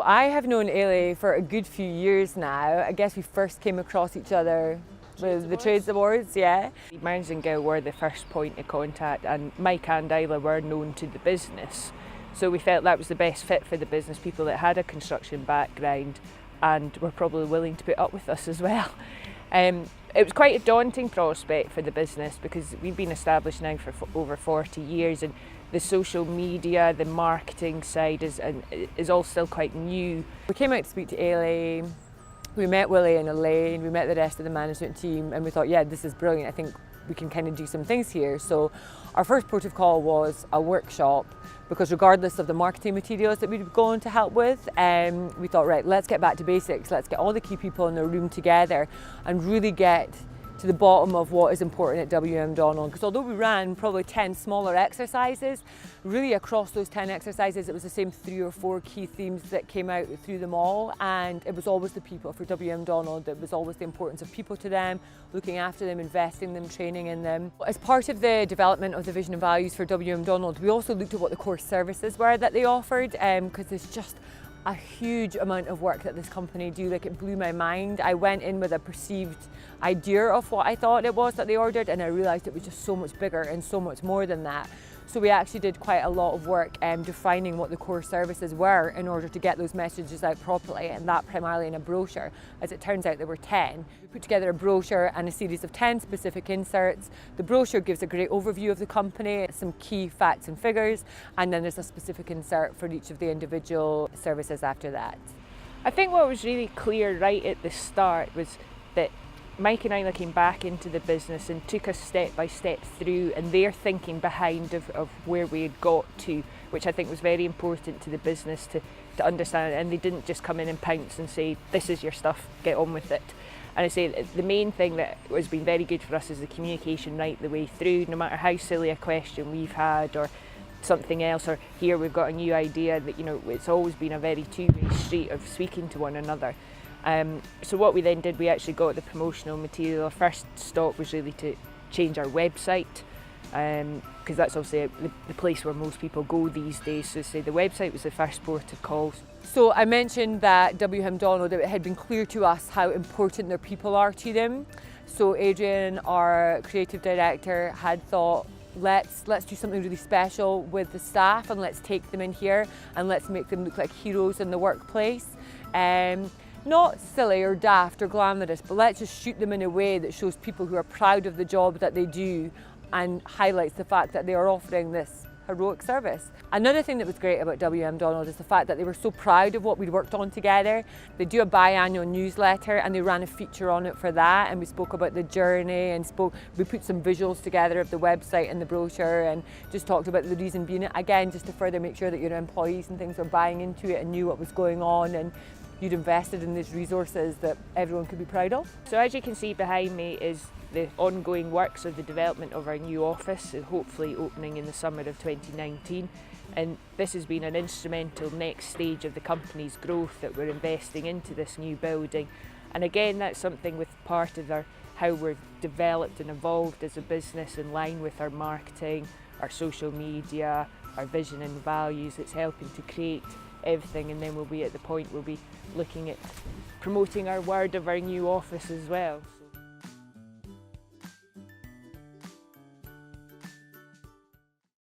I have known Ailey for a good few years now. I guess we first came across each other with the Trades Awards, yeah. Mearns Gill were the first point of contact, and Mike and Isla were known to the business. So we felt that was the best fit for the business, people that had a construction background and were probably willing to put up with us as well. It was quite a daunting prospect for the business because we've been established now for over 40 years, and the social media, the marketing side is all still quite new. We came out to speak to Ailey, we met Willie and Elaine, we met the rest of the management team, and we thought, yeah, this is brilliant. I think we can kind of do some things here. So our first port of call was a workshop, because regardless of the marketing materials that we'd go on to help with, we thought, right, let's get back to basics. Let's get all the key people in the room together and really get to the bottom of what is important at WM Donald. Because although we ran probably 10 smaller exercises, really across those 10 exercises it was the same 3 or 4 key themes that came out through them all, and it was always the people. For WM Donald, it was always the importance of people to them, looking after them, investing in them, training in them. As part of the development of the vision and values for WM Donald, we also looked at what the core services were that they offered, because there's just a huge amount of work that this company do. Like, it blew my mind. I went in with a perceived idea of what I thought it was that they ordered, and I realised it was just so much bigger and so much more than that. So we actually did quite a lot of work defining what the core services were in order to get those messages out properly, and that primarily in a brochure. As it turns out, there were 10. We put together a brochure and a series of 10 specific inserts. The brochure gives a great overview of the company, some key facts and figures, and then there's a specific insert for each of the individual services after that. I think what was really clear right at the start was that Mike and Isla came back into the business and took us step by step through, and their thinking behind of where we had got to, which I think was very important to the business to understand. And they didn't just come in and pounce and say, this is your stuff, get on with it. And I say the main thing that has been very good for us is the communication right the way through. No matter how silly a question we've had or something else, or here we've got a new idea, that, you know, it's always been a very two-way street of speaking to one another. So what we then did, we actually got the promotional material. Our first stop was really to change our website, because that's obviously the place where most people go these days. So say the website was the first port of call. So I mentioned that WM Donald, it had been clear to us how important their people are to them. So Adrian, our creative director, had thought, let's do something really special with the staff, and let's take them in here and let's make them look like heroes in the workplace. Not silly or daft or glamorous, but let's just shoot them in a way that shows people who are proud of the job that they do and highlights the fact that they are offering this heroic service. Another thing that was great about WM Donald is the fact that they were so proud of what we'd worked on together. They do a biannual newsletter, and they ran a feature on it for that, and we spoke about the journey and we put some visuals together of the website and the brochure, and just talked about the reason being it, again, just to further make sure that your employees and things were buying into it and knew what was going on, and you'd invested in these resources that everyone could be proud of. So as you can see behind me is the ongoing works of the development of our new office, hopefully opening in the summer of 2019. And this has been an instrumental next stage of the company's growth, that we're investing into this new building. And again, that's something with part of how we've developed and evolved as a business in line with our marketing, our social media, our vision and values. It's helping to create everything, and then we'll be at the point we'll be looking at promoting our word of our new office as well.